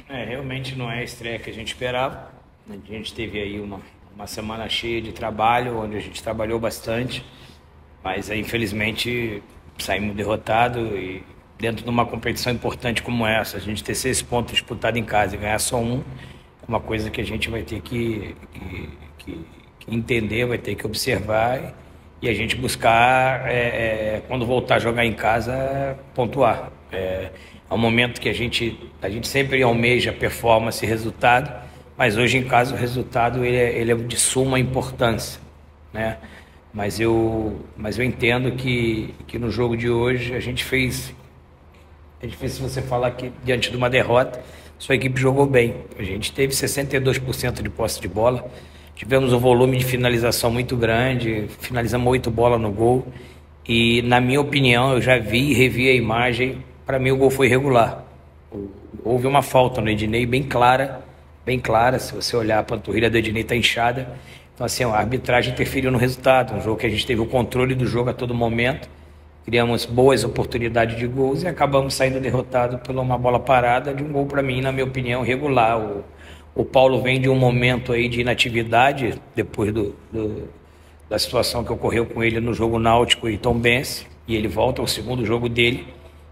Realmente não é a estreia que a gente esperava. A gente teve aí uma semana cheia de trabalho, onde a gente trabalhou bastante, mas aí, infelizmente saímos derrotados e dentro de uma competição importante como essa, a gente ter 6 pontos disputados em casa e ganhar só um, é uma coisa que a gente vai ter que entender, vai ter que observar e a gente buscar, quando voltar a jogar em casa, pontuar. É um momento que a gente sempre almeja performance e resultado, mas hoje em casa o resultado ele é de suma importância, né? Mas eu entendo que no jogo de hoje a gente fez. É difícil você falar que diante de uma derrota, sua equipe jogou bem. A gente teve 62% de posse de bola, tivemos um volume de finalização muito grande, finalizamos 8 bolas no gol. E, na minha opinião, eu já vi e revi a imagem, para mim o gol foi irregular. Houve uma falta no Ednei bem clara, se você olhar a panturrilha do Ednei está inchada. Então, assim, a arbitragem interferiu no resultado, um jogo que a gente teve o controle do jogo a todo momento, criamos boas oportunidades de gols e acabamos saindo derrotados por uma bola parada de um gol, para mim, na minha opinião, regular. O Paulo vem de um momento aí de inatividade, depois da situação que ocorreu com ele no jogo Náutico e Tombense, e ele volta ao segundo jogo dele.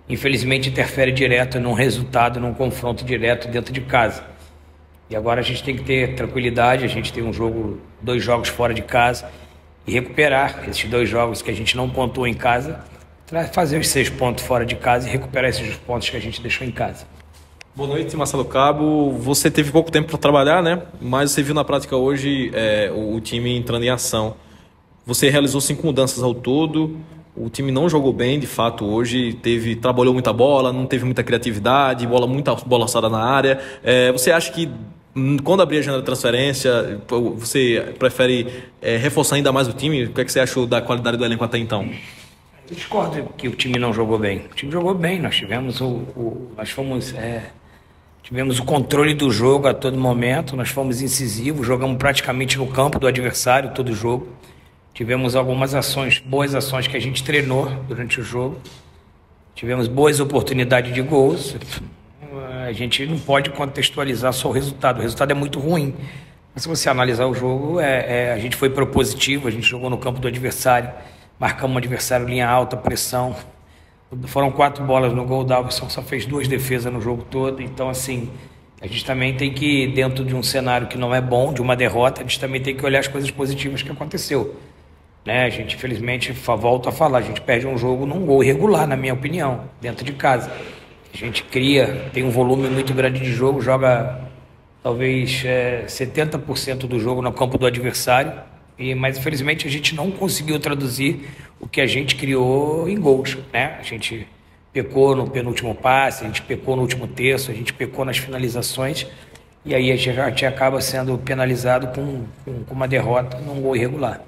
Infelizmente, interfere direto num resultado, num confronto direto dentro de casa. E agora a gente tem que ter tranquilidade, a gente tem 2 jogos fora de casa, e recuperar esses 2 jogos que a gente não pontuou em casa, fazer os 6 pontos fora de casa e recuperar esses pontos que a gente deixou em casa. Boa noite, Marcelo Cabo. Você teve pouco tempo para trabalhar, né? Mas você viu na prática hoje o time entrando em ação. Você realizou 5 mudanças ao todo. O time não jogou bem, de fato, hoje. Trabalhou muita bola, não teve muita criatividade, muita bola alçada na área. Você acha que quando abrir a janela de transferência, você prefere reforçar ainda mais o time? O que é que você achou da qualidade do elenco até então? Eu discordo que o time não jogou bem. O time jogou bem, nós tivemos tivemos o controle do jogo a todo momento, nós fomos incisivos, jogamos praticamente no campo do adversário todo o jogo. Tivemos algumas boas ações que a gente treinou durante o jogo. Tivemos boas oportunidades de gols. A gente não pode contextualizar só o resultado é muito ruim. Mas se você analisar o jogo, a gente foi propositivo, a gente jogou no campo do adversário, marcamos um adversário linha alta, pressão. Foram 4 bolas no gol, o Dalberson só fez 2 defesas no jogo todo. Então, assim, a gente também tem que, dentro de um cenário que não é bom, de uma derrota, a gente também tem que olhar as coisas positivas que aconteceu. Né? A gente, infelizmente, volto a falar, a gente perde um jogo num gol irregular, na minha opinião, dentro de casa. A gente tem um volume muito grande de jogo, joga talvez 70% do jogo no campo do adversário, mas infelizmente a gente não conseguiu traduzir o que a gente criou em gols. Né? A gente pecou no penúltimo passe, a gente pecou no último terço, a gente pecou nas finalizações, e aí a gente acaba sendo penalizado com uma derrota num gol irregular.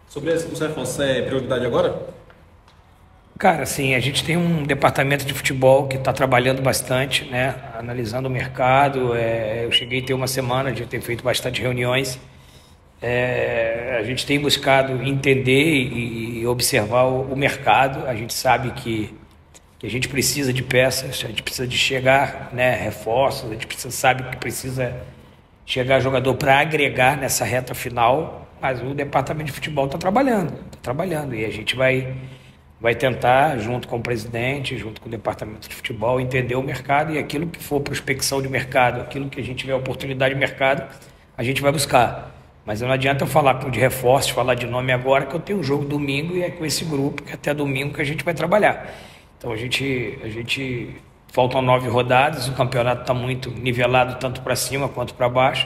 Sobre os reforços, é prioridade agora? Cara, assim, a gente tem um departamento de futebol que está trabalhando bastante, né? Analisando o mercado. Eu cheguei a ter uma semana de ter feito bastante reuniões. A gente tem buscado entender e observar o mercado. A gente sabe que a gente precisa de peças, a gente precisa de chegar, né, reforços, a gente sabe que precisa chegar jogador para agregar nessa reta final. Mas o departamento de futebol está trabalhando, e a gente vai tentar, junto com o presidente, junto com o departamento de futebol, entender o mercado, e aquilo que for prospecção de mercado, aquilo que a gente tiver oportunidade de mercado, a gente vai buscar. Mas não adianta eu falar de reforços, falar de nome agora, que eu tenho um jogo domingo e é com esse grupo que até domingo que a gente vai trabalhar. Então a gente faltam 9 rodadas, o campeonato está muito nivelado tanto para cima quanto para baixo.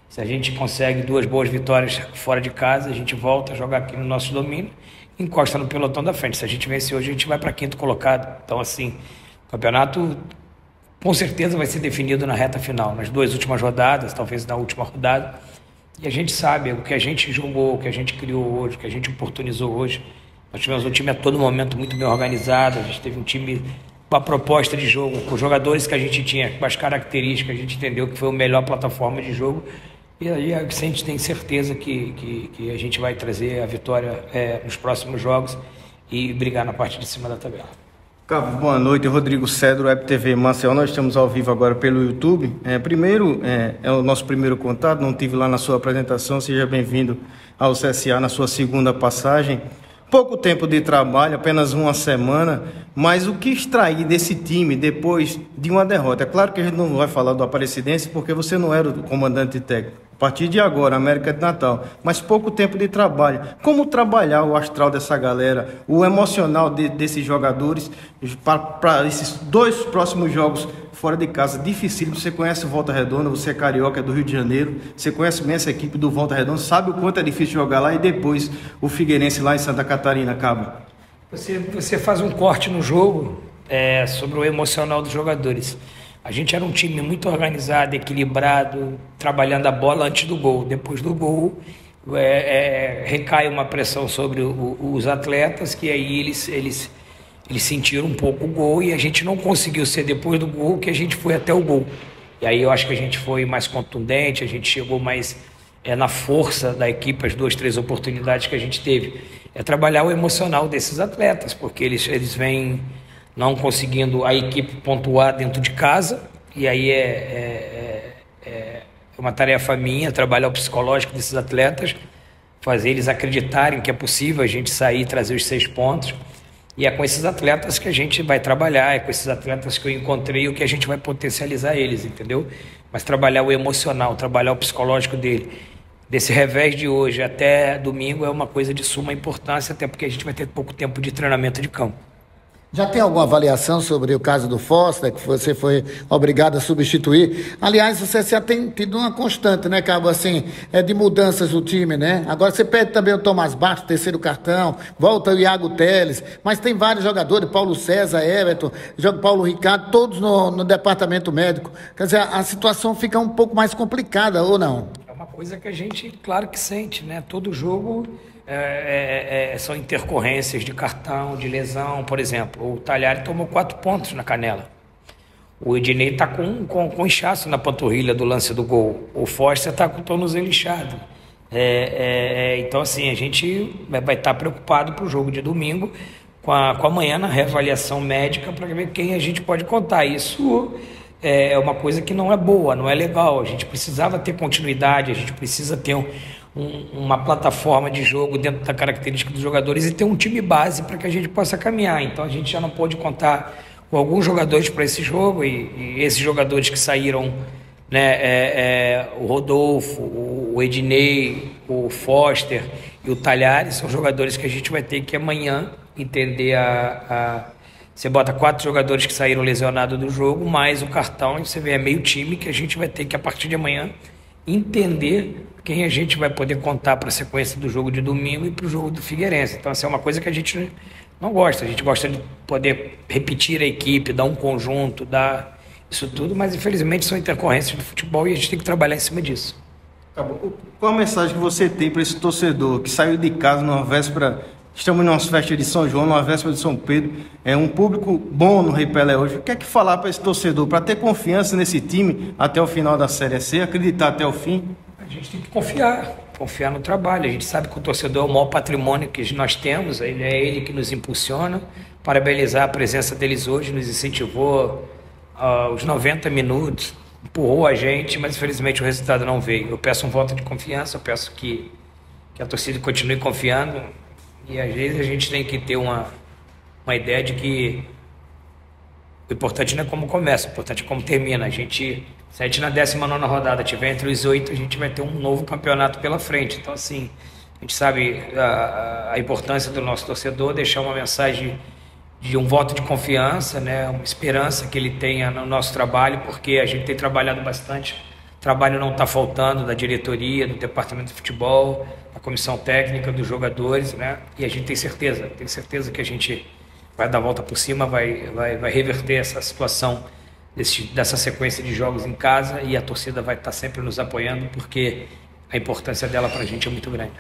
Se a gente consegue 2 boas vitórias fora de casa, a gente volta a jogar aqui no nosso domínio, encosta no pelotão da frente. Se a gente vencer hoje, a gente vai para 5º colocado. Então, assim, o campeonato com certeza vai ser definido na reta final, nas 2 últimas rodadas, talvez na última rodada. E a gente sabe o que a gente jogou, o que a gente criou hoje, o que a gente oportunizou hoje. Nós tivemos um time a todo momento muito bem organizado, a gente teve um time com a proposta de jogo, com os jogadores que a gente tinha, com as características, a gente entendeu que foi a melhor plataforma de jogo. E aí a gente tem certeza que a gente vai trazer a vitória nos próximos jogos e brigar na parte de cima da tabela. Cabo, boa noite, Rodrigo Cedro, Web TV Maceió. Nós estamos ao vivo agora pelo YouTube. Primeiro, é o nosso primeiro contato, não tive lá na sua apresentação. Seja bem-vindo ao CSA na sua segunda passagem. Pouco tempo de trabalho, apenas uma semana, mas o que extrair desse time depois de uma derrota? É claro que a gente não vai falar do Aparecidense porque você não era o comandante técnico. A partir de agora, América de Natal, mas pouco tempo de trabalho. Como trabalhar o astral dessa galera, o emocional desses jogadores para esses 2 próximos jogos fora de casa? Dificílimo. Você conhece o Volta Redonda, você é carioca, é do Rio de Janeiro, você conhece bem essa equipe do Volta Redonda, sabe o quanto é difícil jogar lá, e depois o Figueirense lá em Santa Catarina, Cabo. Você faz um corte no jogo sobre o emocional dos jogadores. A gente era um time muito organizado, equilibrado, trabalhando a bola antes do gol. Depois do gol, recai uma pressão sobre os atletas, que aí eles sentiram um pouco o gol, e a gente não conseguiu ser depois do gol, que a gente foi até o gol. E aí eu acho que a gente foi mais contundente, a gente chegou mais na força da equipe, as 2, 3 oportunidades que a gente teve. É trabalhar o emocional desses atletas, porque eles vêm não conseguindo a equipe pontuar dentro de casa, e aí é uma tarefa minha trabalhar o psicológico desses atletas, fazer eles acreditarem que é possível a gente sair e trazer os 6 pontos, e é com esses atletas que a gente vai trabalhar, é com esses atletas que eu encontrei o que a gente vai potencializar eles, entendeu? Mas trabalhar o emocional, trabalhar o psicológico desse revés de hoje até domingo é uma coisa de suma importância, até porque a gente vai ter pouco tempo de treinamento de campo. Já tem alguma avaliação sobre o caso do Foster, que você foi obrigado a substituir? Aliás, o CSA tem tido uma constante, né, Cabo, assim, de mudanças do time, né? Agora você perde também o Tomás Bastos, terceiro cartão, volta o Iago Teles, mas tem vários jogadores, Paulo César, Everton, Paulo Ricardo, todos no departamento médico. Quer dizer, a situação fica um pouco mais complicada, ou não? É uma coisa que a gente, claro que sente, né? Todo jogo... são intercorrências de cartão, de lesão. Por exemplo, o Talhari tomou 4 pontos na canela, o Ednei está com inchaço na panturrilha do lance do gol, o Foster está com o tornozelo inchado. Então assim, a gente vai estar preocupado para o jogo de domingo, com amanhã na reavaliação médica, para ver quem a gente pode contar. Isso é uma coisa que não é boa, não é legal. A gente precisava ter continuidade, a gente precisa ter uma plataforma de jogo dentro da característica dos jogadores e ter um time base para que a gente possa caminhar. Então a gente já não pôde contar com alguns jogadores para esse jogo, e esses jogadores que saíram, né, o Rodolfo, o Ednei, o Foster e o Talhari, são jogadores que a gente vai ter que amanhã entender Você bota 4 jogadores que saíram lesionados do jogo, mais o cartão, e você vê, é meio time que a gente vai ter que, a partir de amanhã, entender quem a gente vai poder contar para a sequência do jogo de domingo e para o jogo do Figueirense. Então, essa é uma coisa que a gente não gosta. A gente gosta de poder repetir a equipe, dar um conjunto, dar isso tudo, mas infelizmente são intercorrências do futebol e a gente tem que trabalhar em cima disso. Qual a mensagem que você tem para esse torcedor que saiu de casa numa véspera? Estamos numa festa de São João, numa véspera de São Pedro, um público bom no Rei Pelé hoje. O que é que falar para esse torcedor, para ter confiança nesse time até o final da Série C, acreditar até o fim? A gente tem que confiar no trabalho. A gente sabe que o torcedor é o maior patrimônio que nós temos, é ele que nos impulsiona. Parabenizar a presença deles hoje, nos incentivou aos 90 minutos, empurrou a gente, mas infelizmente o resultado não veio. Eu peço um voto de confiança, eu peço que a torcida continue confiando. E às vezes a gente tem que ter uma ideia de que o importante não é como começa, o importante é como termina. Se a gente na 19ª rodada tiver entre os 8, a gente vai ter um novo campeonato pela frente. Então, assim, a gente sabe a importância do nosso torcedor, deixar uma mensagem de um voto de confiança, né? Uma esperança que ele tenha no nosso trabalho, porque a gente tem trabalhado bastante. O trabalho não está faltando da diretoria, do departamento de futebol, da comissão técnica, dos jogadores, né? E a gente tem certeza que a gente vai dar a volta por cima, vai reverter essa situação dessa sequência de jogos em casa, e a torcida vai estar sempre nos apoiando, porque a importância dela para a gente é muito grande.